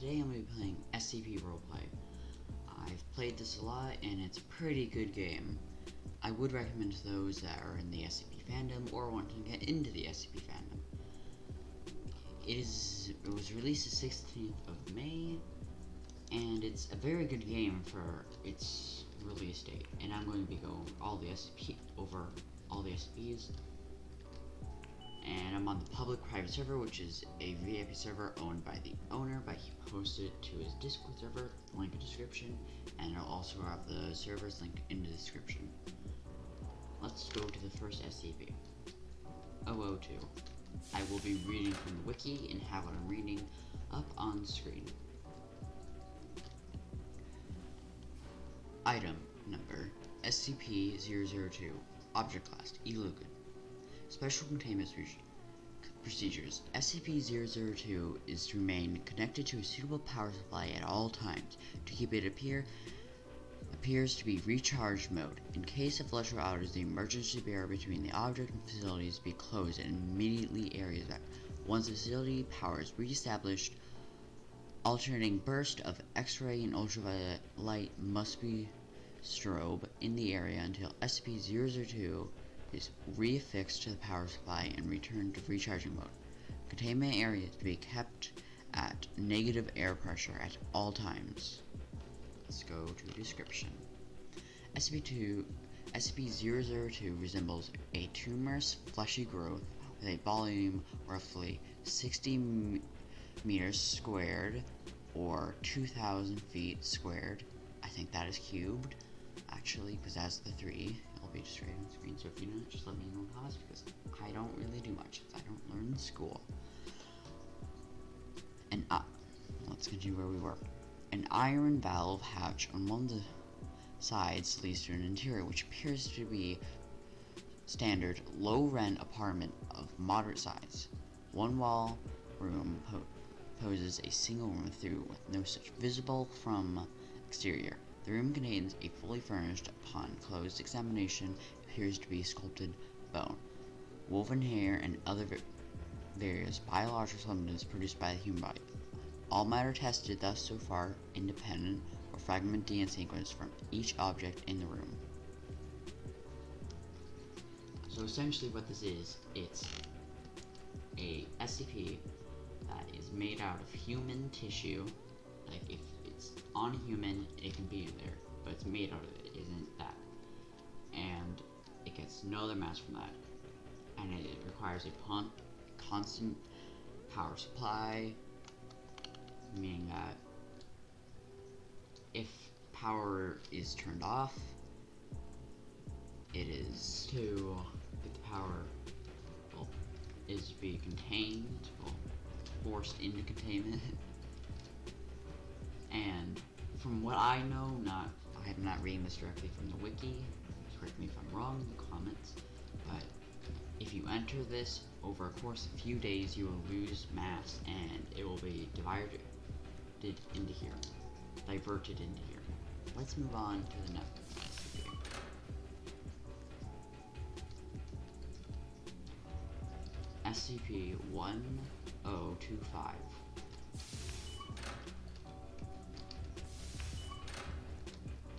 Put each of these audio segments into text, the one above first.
today I'm going to be playing SCP Roleplay. I've played this a lot and it's a pretty good game. I would recommend to those that are in the SCP fandom or want to get into the SCP fandom. It was released the 16th of May, and it's a very good game for its release date. And I'm going to be going over all the SCPs. And I'm on the public private server, which is a VIP server owned by the owner, but he posted it to his Discord server, link in the description, and I'll also have the server's link in the description. Let's go to the first SCP, 002. I will be reading from the wiki and have what I'm reading up on screen. Item number, SCP-002, Object Class, Elugan. Special Containment Procedures. SCP-002 is to remain connected to a suitable power supply at all times to keep it appears to be recharged mode. In case of electrical outage, the emergency barrier between the object and facilities be closed and immediately areas back. Once the facility power is reestablished, alternating burst of X-ray and ultraviolet light must be strobe in the area until SCP-002 is reaffixed to the power supply and returned to recharging mode. Containment areas to be kept at negative air pressure at all times. Let's go to description. SCP-002 resembles a tumorous fleshy growth with a volume roughly 60 meters squared or 2,000 feet squared. I think that is cubed, actually, because that's the 3. It'll be just right on the screen, so if you know, just let me know in the comments, because I don't really do much, I don't learn in school. And let's continue where we were. An iron valve hatch on one of the sides leads to an interior which appears to be standard low-rent apartment of moderate size. One wall room poses a single room through with no such visible from exterior. The room contains a fully furnished, upon closed examination, appears to be sculpted bone, woven hair, and other various biological substances produced by the human body. All matter tested thus so far independent or fragment DNA sequence from each object in the room. So essentially what this is, it's a SCP that is made out of human tissue. Like if it's on a human, it can be in there, but it's made out of it, isn't that? And it gets no other mass from that. And it requires a constant power supply, meaning that if power is turned off, it is to get the power, is to be contained, forced into containment. And from what I know, I'm not reading this directly from the wiki, correct me if I'm wrong in the comments, but if you enter this over a course of a few days, you will lose mass and it will be diverted into here. Let's move on to the next SCP. SCP-1025.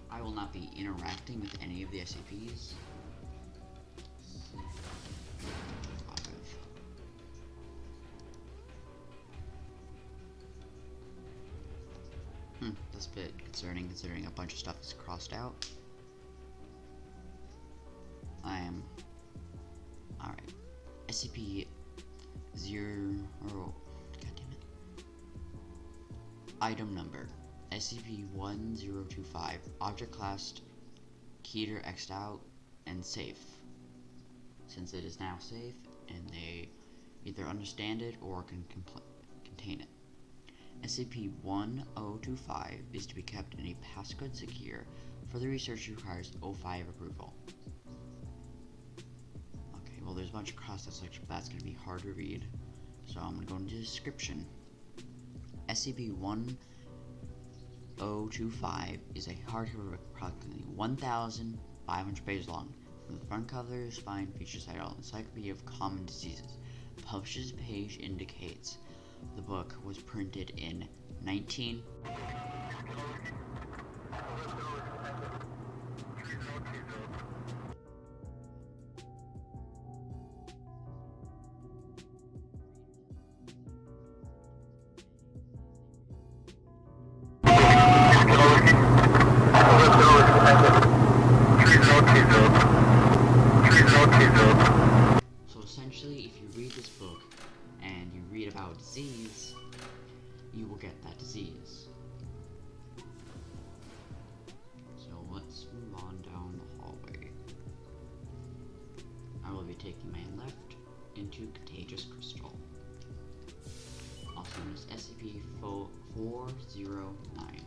I will not be interacting with any of the SCPs. That's a bit concerning considering a bunch of stuff is crossed out. Alright. SCP-0... Goddammit. Item number. SCP-1025. Object class Keter X'd out and safe. Since it is now safe and they either understand it or can contain it. SCP-1025 is to be kept in a passcode secure. Further research requires O5 approval. Okay, well there's a bunch of crossed section, but that's going to be hard to read. So I'm going to go into the description. SCP-1025 is a hardcover book approximately 1,500 pages long. From the front cover to the spine features a title, Encyclopedia of Common Diseases. The publisher's page indicates the book was printed in 19. So essentially, if you read this book and you read about disease, you will get that disease. So let's move on down the hallway. I will be taking my left into Contagious Crystal, also known as SCP-409.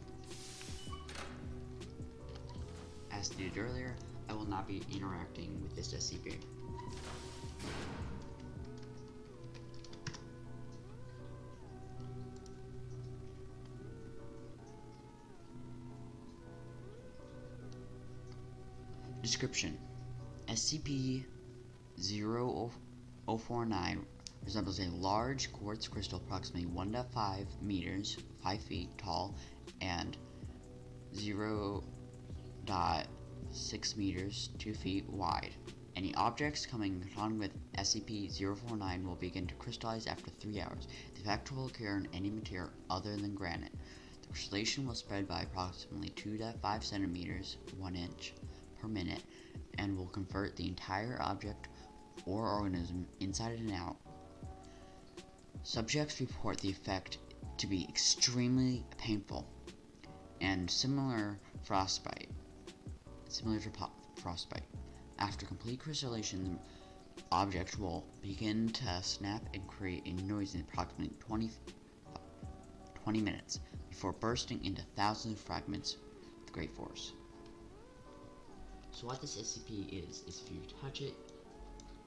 As stated earlier, I will not be interacting with this SCP. Description: SCP-0049 resembles a large quartz crystal approximately 1.5 meters, 5 feet tall, and 0.6 meters, 2 feet wide. Any objects coming in contact with SCP-049 will begin to crystallize after 3 hours. The effect will occur in any material other than granite. The crystallization will spread by approximately 2.5 centimeters, 1 inch, per minute, and will convert the entire object or organism inside and out. Subjects report the effect to be extremely painful and similar to frostbite. After complete crystallization, the object will begin to snap and create a noise in approximately 20 minutes before bursting into thousands of fragments with great force. So what this SCP is if you touch it,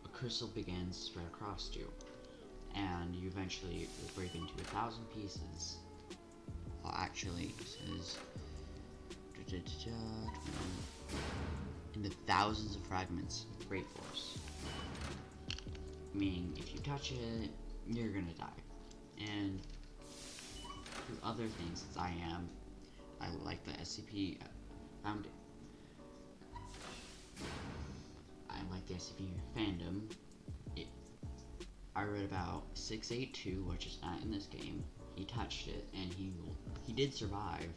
a crystal begins to spread across you, and you eventually will break into 1,000 pieces. Well, actually, it says into thousands of fragments with great force. Meaning, if you touch it, you're gonna die. And through other things, since I like the SCP, I like the SCP fandom. I read about 682, which is not in this game. He touched it, and he did survive,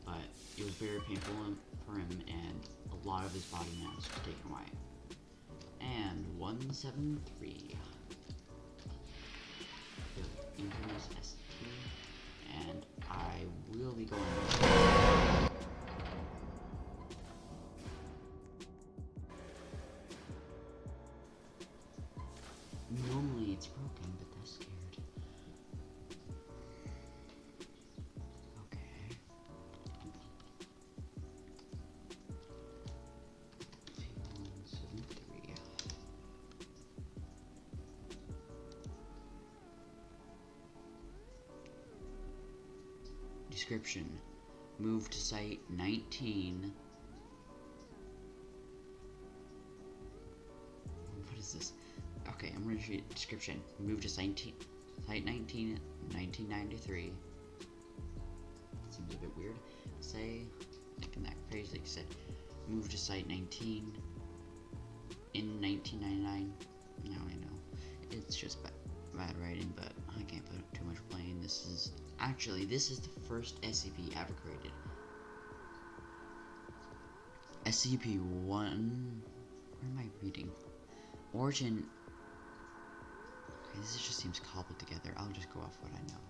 but it was very painful for him, and a lot of his body mass was taken away. And 173, the infamous SCP, and I will be going. Normally it's broken, but that's scared. Okay. 173. Description: move to Site 19. What is this? Okay, I'm going to read the description. Move to Site 19, 1993. Seems a bit weird. Say, like in that phrase, like you said, move to Site 19 in 1999. Now I know. It's just bad writing, but I can't put too much blame. This is the first SCP ever created. SCP-1... Where am I reading? Origin... Okay, this just seems cobbled together. I'll just go off what I know.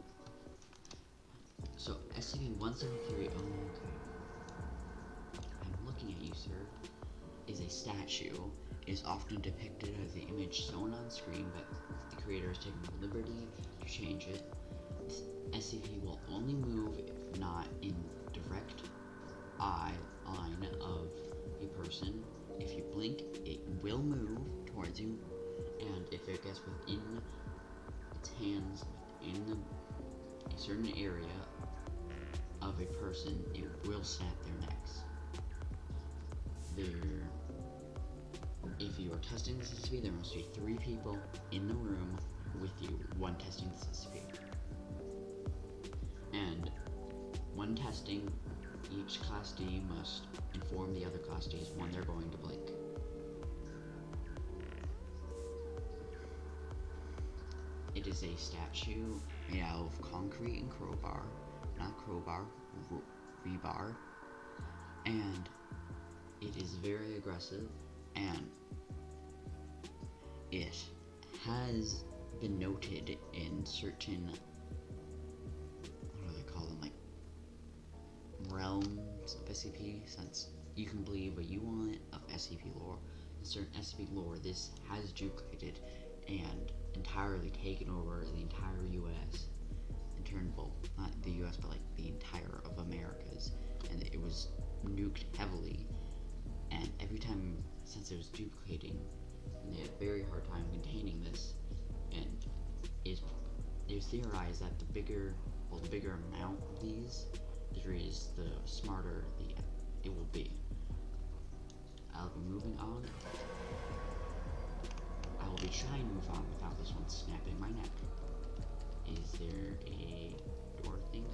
So, SCP-173... Oh, okay. I'm looking at you, sir. Is a statue. It is often depicted as the image shown on screen, but the creator has taken the liberty to change it. This SCP will only move if not in direct eye line of a person. If you blink, it will move towards you, and if it gets within its hands, within a certain area of a person, it will snap their necks. If you are testing this SCP, there must be 3 people in the room with you, one testing this SCP. And When testing, each Class D must inform the other Class Ds when they're going to blink. It is a statue made out of concrete and rebar, and it is very aggressive, and it has been noted in certain, what do they call them, like realms of SCP, since you can believe what you want of SCP lore. In certain SCP lore, this has duplicated and entirely taken over the entire US, and turned, well, not the US, but like the entire of Americas, and it was nuked heavily, and every time, since it was duplicating, and they had a very hard time containing this, and it's theorized that the bigger amount of these degrees, the smarter it will be. I'll be moving on. I will be trying to move on without this one snapping my neck. Is there a door thing?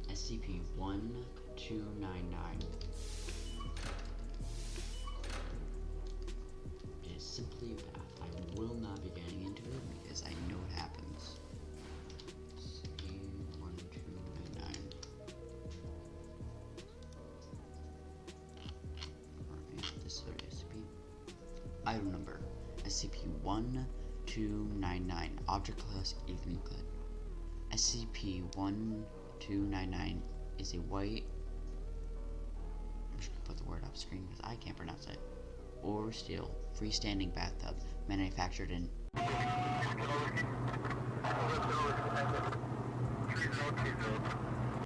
SCP-1299 is simply a path. I will not be getting into it because I know it happens. SCP-1299. Alright, this is SCP. Item number SCP-1299. Object class Euclid. SCP-1299 is a white, I'm just gonna put the word up screen because I can't pronounce it, or steel freestanding bathtub manufactured in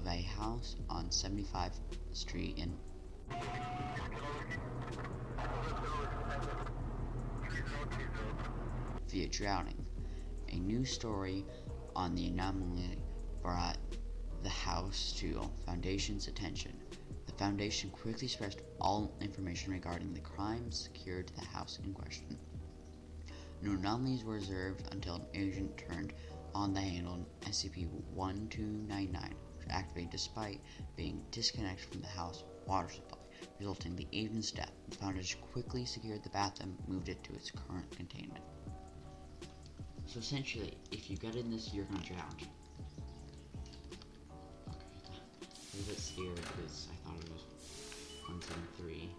a house on 75th Street in via drowning. A new story on the anomaly brought the house to Foundation's attention. The Foundation quickly expressed all information regarding the crime secured to the house in question. No anomalies were observed until an agent turned on the handle SCP-1299, which activated despite being disconnected from the house water supply, resulting in the agent's death. The Foundation quickly secured the bathtub and moved it to its current containment. So essentially, if you get in this, you're gonna drown. I was a bit scared because I thought it was 173.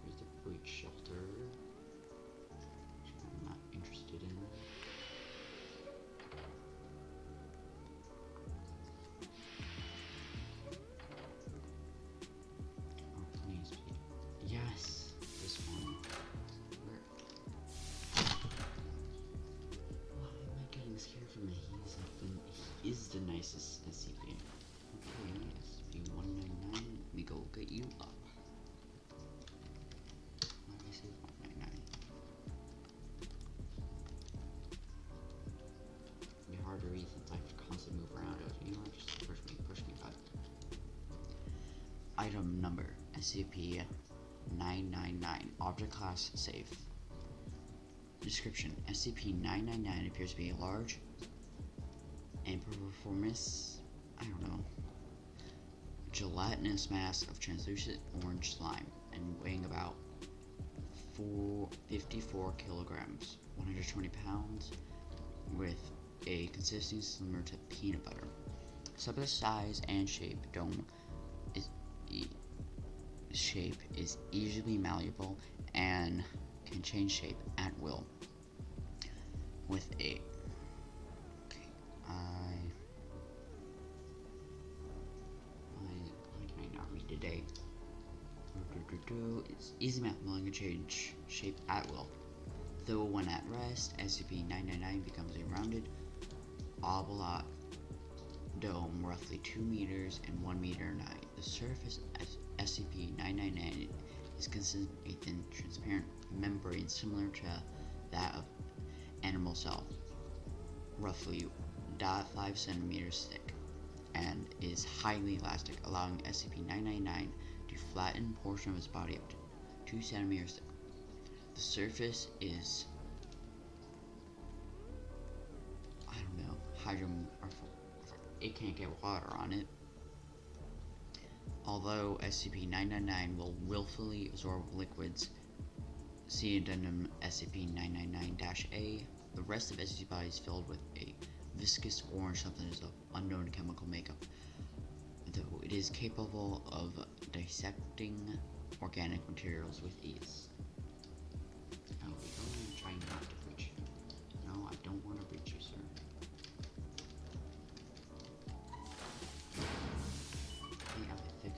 Here's the breach shelter, which I'm not interested in. Oh, please. Yes! This one. Where? Why am I getting scared from him? He is the nicest SCP. Okay, SCP-199, let me go get you up. Why did I say 199? It'd be hard to read since I have to constantly move around. You know what, just push me, bud. Item number, SCP-999, object class safe. Description, SCP-999 appears to be a large and performance, I don't know, gelatinous mass of translucent orange slime and weighing about 54 kilograms, 120 pounds, with a consistency similar to peanut butter. Subtle size and shape is easily malleable and can change shape at will. With a why can I not read today? It's easy malleable and can change shape at will. Though when at rest, SCP-999 becomes a rounded oblong dome roughly 2 meters and 1 meter in height. The surface of SCP-999 is consisting of a thin, transparent membrane similar to that of animal cell, roughly 0.5 centimeters thick, and is highly elastic, allowing SCP-999 to flatten a portion of its body up to 2 centimeters thick. The surface is, I don't know, it can't get water on it. Although SCP-999 will willfully absorb liquids, see addendum SCP-999-A, the rest of SCP body is filled with a viscous orange substance of unknown chemical makeup, though it is capable of dissecting organic materials with ease. Oh, I'm trying not to breach you. No, I don't want to breach you, sir. Yeah, they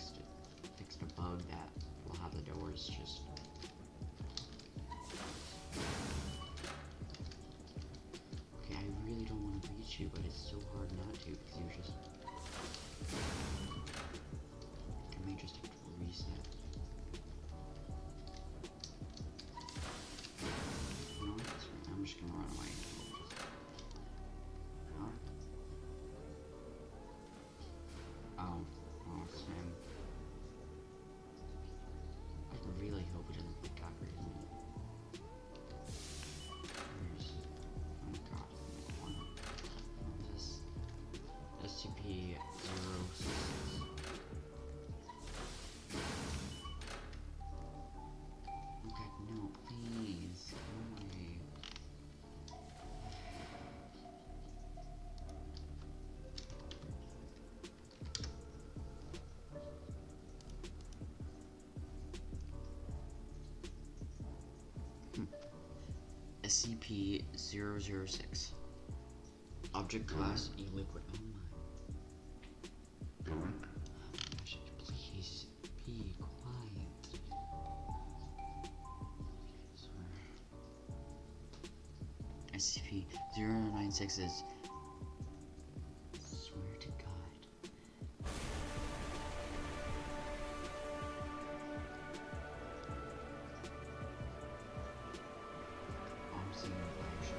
fixed a bug that will have the doors just. Okay, I really don't want to breach you, but it's so hard not to because you're just. I may just have to reset. You know what? That's right. I'm just gonna run away. Oh, Sam. I really hope it doesn't pick up right now. Oh god, what is this? SCP-066. Okay, no, please, go away. SCP-006. Object class e-liquid. Oh my. Gosh, please be quiet. SCP-096 is. Swear to God. I'm seeing a flash.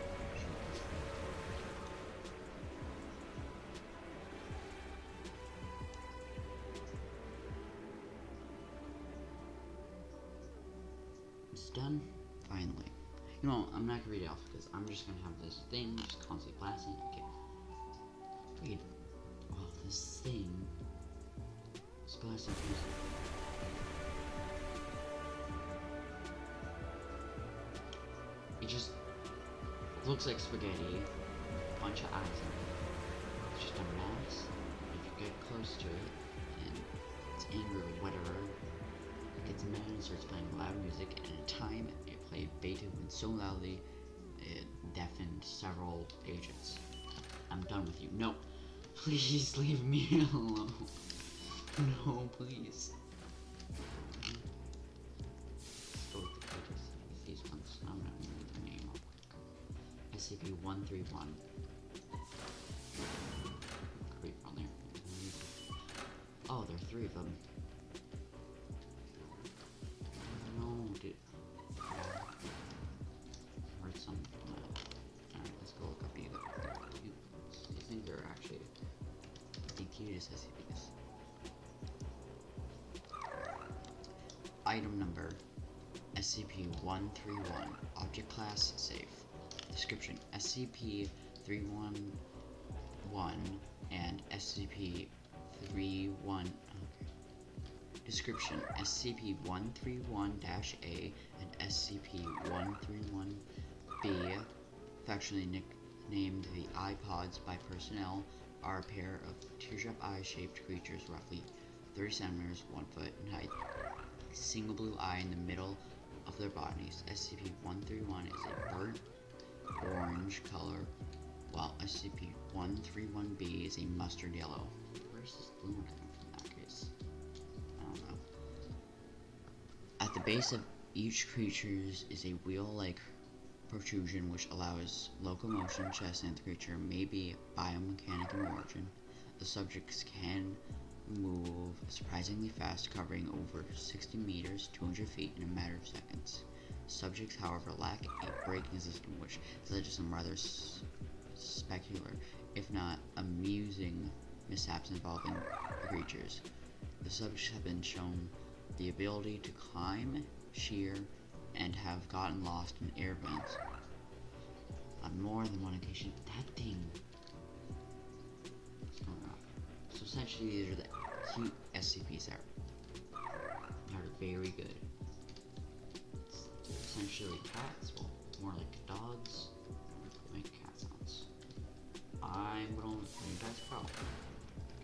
It's done. Finally. You know, I'm not gonna read it off because I'm just gonna have this thing just constantly blasting. Okay. Wait. Oh, this thing is blasting. It just looks like spaghetti, a bunch of eyes in it. It's just a mass. If you get close to it and it's angry or whatever, it gets mad and starts playing loud music, and in time it played Beethoven so loudly it deafened several agents. I'm done with you. No, please leave me alone. No, please. Let's go with the pages. These ones. I'm gonna remember the name real quick. SCP-131. Creep on there. Oh, there are 3 of them. No, dude. Heard some. Alright, let's go look up either. I think they're actually the cutest SCPs. Item number SCP-131. Object class safe. Description: SCP-311 and SCP-31. Okay. Description: SCP-131-A and SCP-131-B, affectionately nicknamed the iPods by personnel, are a pair of teardrop eye-shaped creatures roughly 30 centimeters, 1 foot in height. A single blue eye in the middle of their bodies. SCP-131 is a burnt orange color, while SCP-131-B is a mustard yellow. Where's this blue one coming from in that case? I don't know. At the base of each creature is a wheel-like protrusion which allows locomotion. Chest and the creature may be biomechanic in origin. The subjects can move surprisingly fast, covering over 60 meters, 200 feet in a matter of seconds. Subjects, however, lack a braking system, which has led to some rather specular, if not amusing, mishaps involving the creatures. The subjects have been shown the ability to climb, shear, and have gotten lost in air vents. On more than one occasion, that thing. What's going on? So essentially, these are the cute SCPs that are very good. It's essentially cats, well, more like dogs, make cat sounds. I'm gonna let you guys go,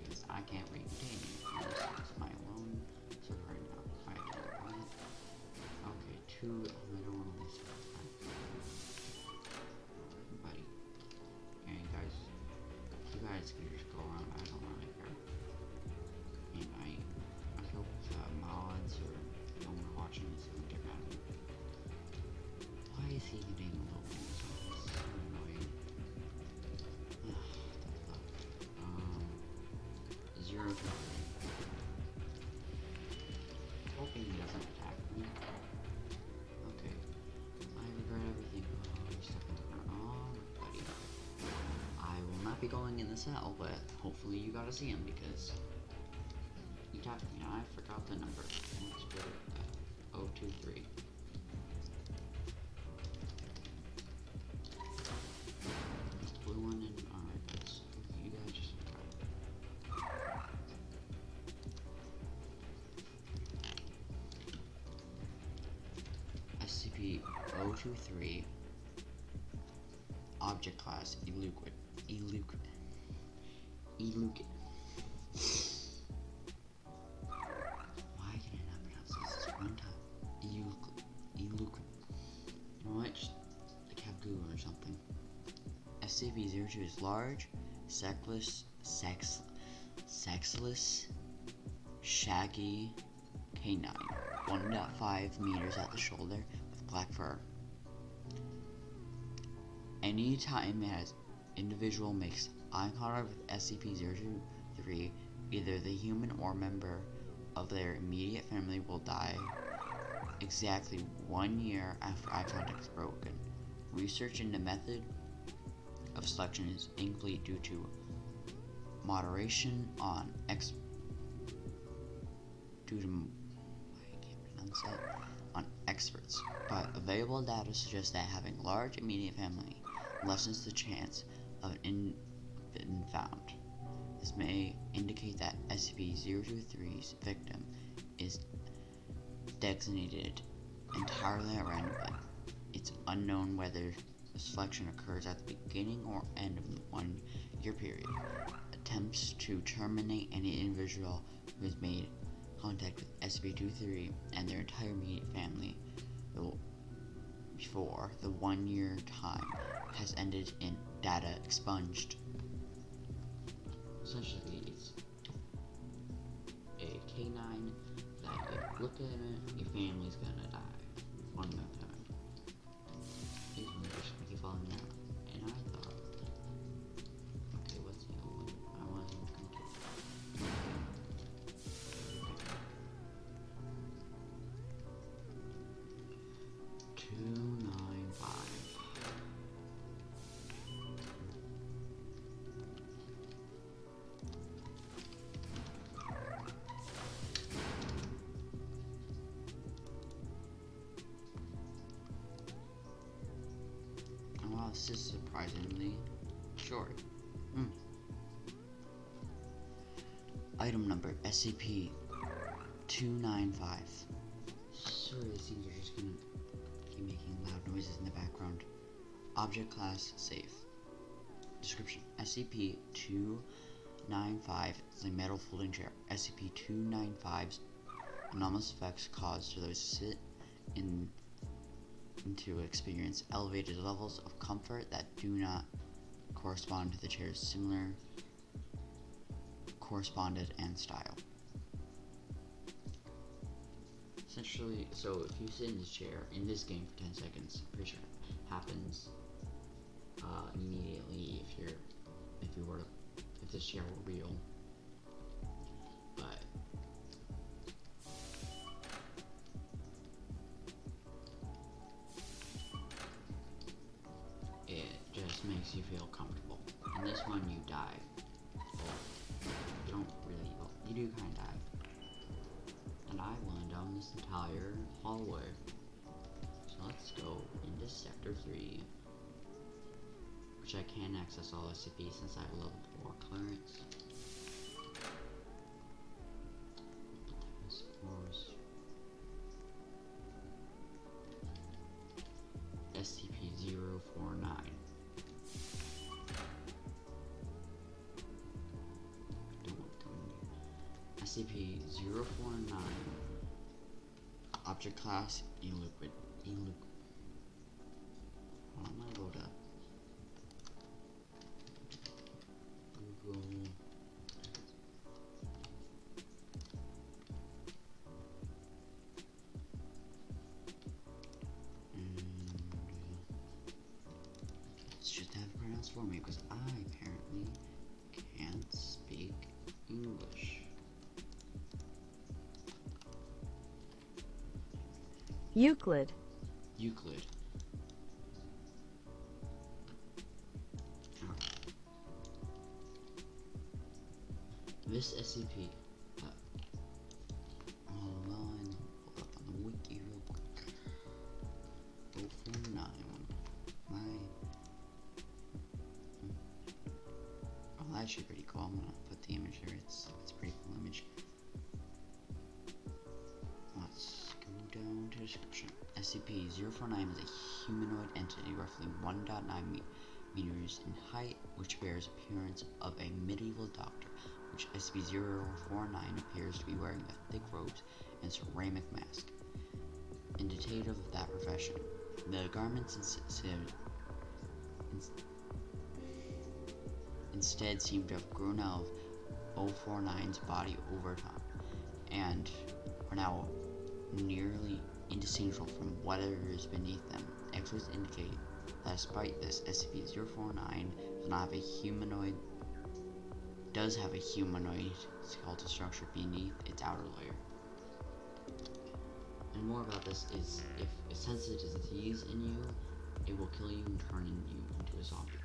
because I can't read anything. This is my alone server right now. I can't run it. Okay, two, I don't want to listen. Buddy. And guys, you guys can just go around, I don't really care. And I hope mods or no one watching this isn't too bad. Why is he getting a little bit so annoying? Zero to three. Hoping he doesn't attack me. Okay. I regret everything. Oh, you're stuck in the corner. Oh, buddy. I will not be going in the cell, but hopefully you got to see him because he tapped me and I forgot the number. Let's put it at 023. It's the blue one and alright, guys. You guys just SCP-023 Object Class Elucid. Why can I not pronounce this one time? Elucid. You know what? Just like have Google or something. SCP-02 is large, sexless, shaggy canine, 1.5 meters at the shoulder with black fur. Anytime an individual makes eye contact with SCP-023, either the human or member of their immediate family will die exactly 1 year after eye contact is broken. Research into method of selection is incomplete due to moderation on experts, but available data suggests that having large immediate family lessens the chance of an infant found. This may indicate that SCP-023's victim is designated entirely at random, but it's unknown whether the selection occurs at the beginning or end of the 1 year period. Attempts to terminate any individual who has made contact with SCP-23 and their entire immediate family before the 1 year time has ended in data expunged. Essentially, it's a canine that if you look at it, your family's gonna die. One at a time. These ones are just gonna keep falling down. And I thought, okay, what's the other one? I want him to come to. 295. Oh, wow, this is surprisingly short. Item number SCP-295. Sorry, these things are just gonna keep making loud noises in the background. Object class safe. Description: SCP-295 is a metal folding chair. SCP-295's anomalous effects cause those who sit to experience elevated levels of comfort that do not correspond to the chair's similar corresponded and style. Essentially, so if you sit in this chair in this game for 10 seconds, I'm pretty sure it happens immediately if this chair were real. just makes you feel comfortable. In this one, you die. You don't really, well, you do kind of die. And I went down this entire hallway. So let's go into Sector 3. Which I can access all SCPs since I have level 4 clearance. SCP-049. SCP-049. Object class, e-liquid. Hold on, I'm gonna load up. Google. Let's just have it pronounced for me because I apparently can't speak English. Euclid. This SCP, hold on, pull up on the wiki real quick. 049. Oh, that's actually pretty cool. I'm gonna put the image there. It's a pretty cool image. Let's go down to description. SCP-049 is a humanoid entity roughly 1.9 meters in height, which bears appearance of a medieval doctor, which SCP-049 appears to be wearing a thick robes and ceramic mask. Indicative of that profession. The garments instead seem to have grown out of 049's body over time, and are now nearly indistinguishable from whatever is beneath them. Experts indicate that despite this, SCP-049 does have a humanoid skeletal structure beneath its outer layer. And more about this is, if it senses a disease in you, it will kill you and turn you into a zombie.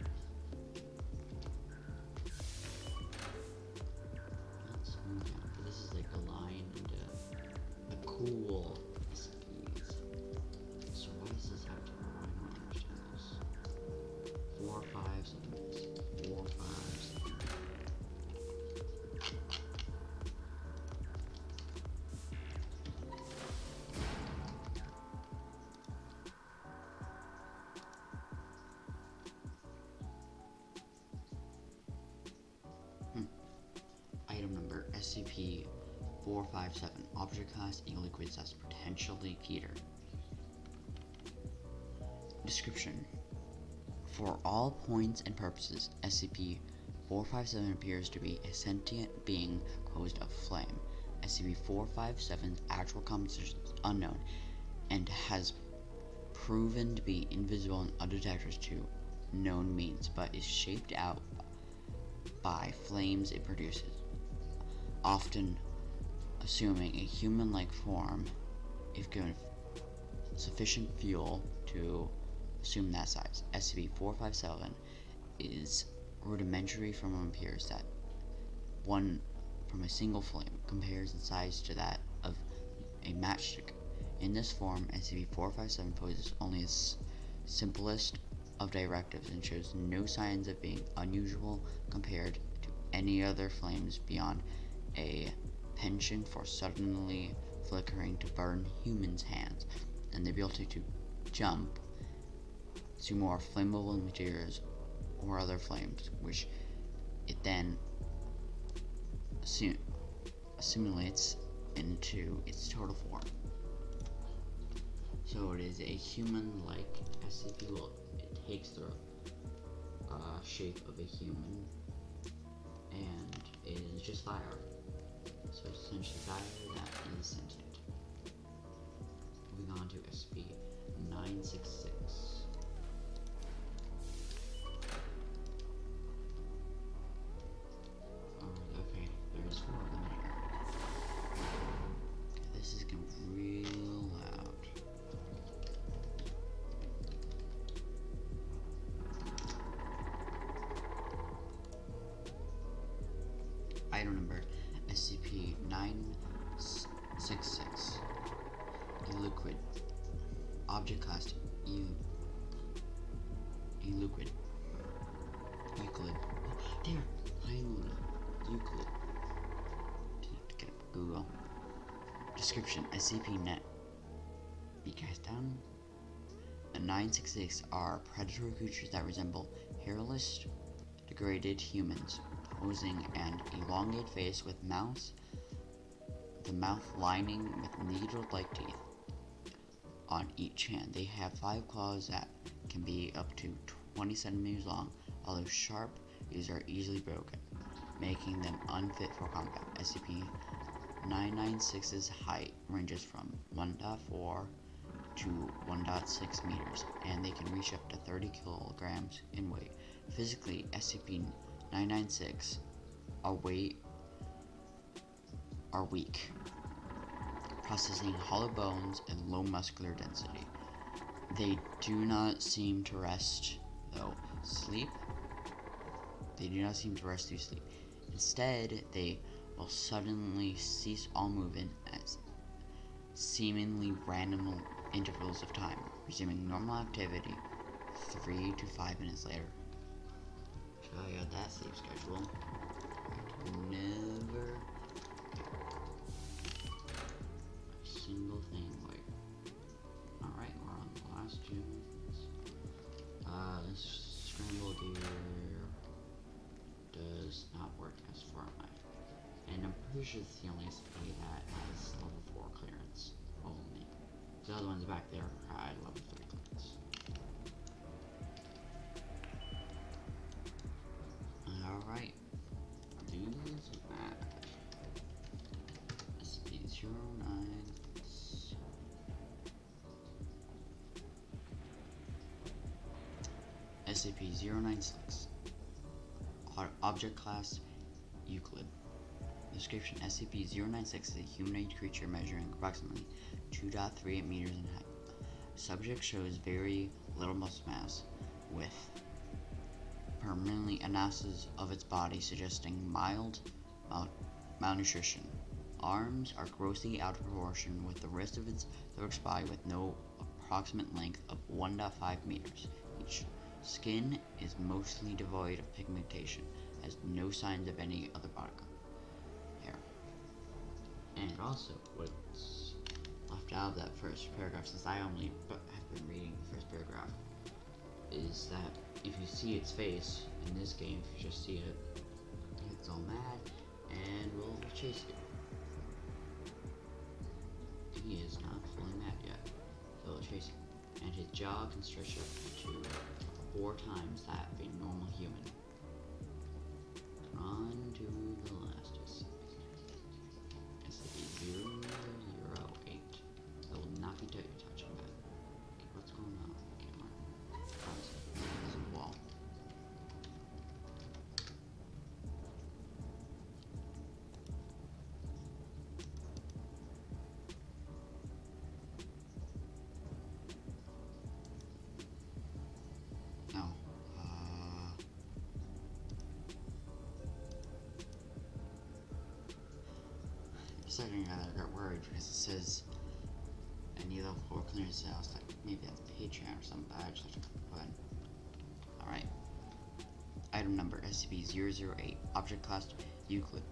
Let's move down. This is like a line and a cool SCPs. So why does this have to go? I don't understand this. 4, 5, 7, 4, 5, 7. Item number SCP-457. Object class e-liquid says potentially Peter. Description. For all points and purposes, SCP-457 appears to be a sentient being composed of flame. SCP-457's actual composition is unknown and has proven to be invisible and undetected to known means, but is shaped out by flames it produces, often assuming a human-like form if given sufficient fuel to assume that size. SCP-457 is rudimentary from what appears that one from a single flame compares in size to that of a matchstick. In this form, SCP-457 poses only its simplest of directives and shows no signs of being unusual compared to any other flames beyond a penchant for suddenly flickering to burn humans' hands and the ability to jump to more flammable materials or other flames, which it then assimilates into its total form. So it is a human-like SCP. Well, it takes the shape of a human, and it is just fire. So it's essentially fire that is sentient. Moving on to SCP-966. Okay, there's 4 of them here. Okay, this is getting real loud. Item number SCP 966. E-liquid. Object class E-liquid. Euclid. There! Finally! Euclid. Didn't have to get up Google. Description: SCP net. Be cast down. The 966 are predatory creatures that resemble hairless, degraded humans, posing an elongated face with the mouth lining with needle-like teeth. On each hand, they have 5 claws that can be up to 20 centimeters long. Although sharp, these are easily broken, making them unfit for combat. SCP-996's height ranges from 1.4 to 1.6 meters, and they can reach up to 30 kilograms in weight. Physically, SCP-996 are weak, possessing hollow bones and low muscular density. They do not seem to rest through sleep. Instead, they will suddenly cease all movement at seemingly random intervals of time, resuming normal activity 3 to 5 minutes later. So I got that sleep schedule. Never a single thing like. Alright, we're on the last 2 minutes. This scramble gear does not work as format. And I'm pretty sure it's the only SCP that has level 4 clearance only. The other ones back there had level 3 clearance. Alright. Dudes mad. SCP-09. SCP-096. Object class Euclid. Description: SCP-096 is a humanoid creature measuring approximately 2.38 meters in height. Subject shows very little muscle mass, with permanently analysis of its body suggesting mild malnutrition. Arms are grossly out of proportion with the rest of its thoracic body, with no approximate length of 1.5 meters each. Skin is mostly devoid of pigmentation, has no signs of any other body hair. And also, what's left out of that first paragraph, since I only have been reading the first paragraph, is that if you see its face in this game, if you just see it, it's all mad and will chase you. He is not fully mad yet, so it'll chase you. And his jaw can stretch up to 4 times that of a normal human. On to the last SCP-008. I will not be touching that. Okay, what's going on? Camera. There's a wall. No. For a second I got worried because it says I need level 4 clearance sales. Like maybe that's Patreon or something, but I just have to put in. Alright. Item number SCP-008. Object class Euclid.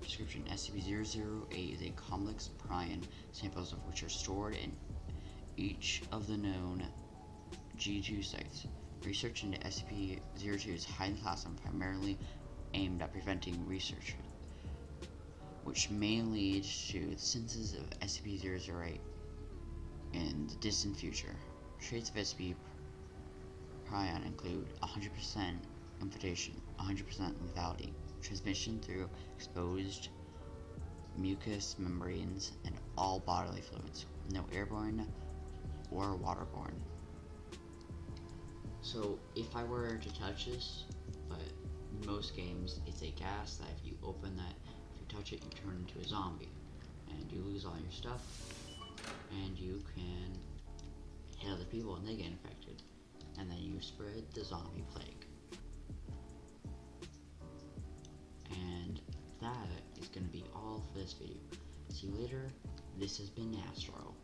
Description: SCP-008 is a complex prion, samples of which are stored in each of the known G2 sites. Research into SCP-02 is highly classified and primarily aimed at preventing research, which may lead to the synthesis of SCP-008 in the distant future. Traits of SCP prion include 100% infiltration, 100% lethality, transmission through exposed mucous membranes, and all bodily fluids. No airborne or waterborne. So if I were to touch this, but in most games it's a gas that if you open that, if you touch it, you turn into a zombie and you lose all your stuff, and you can hit other people and they get infected, and then you spread the zombie plague. And that is going to be all for this video. See you later. This has been Astro.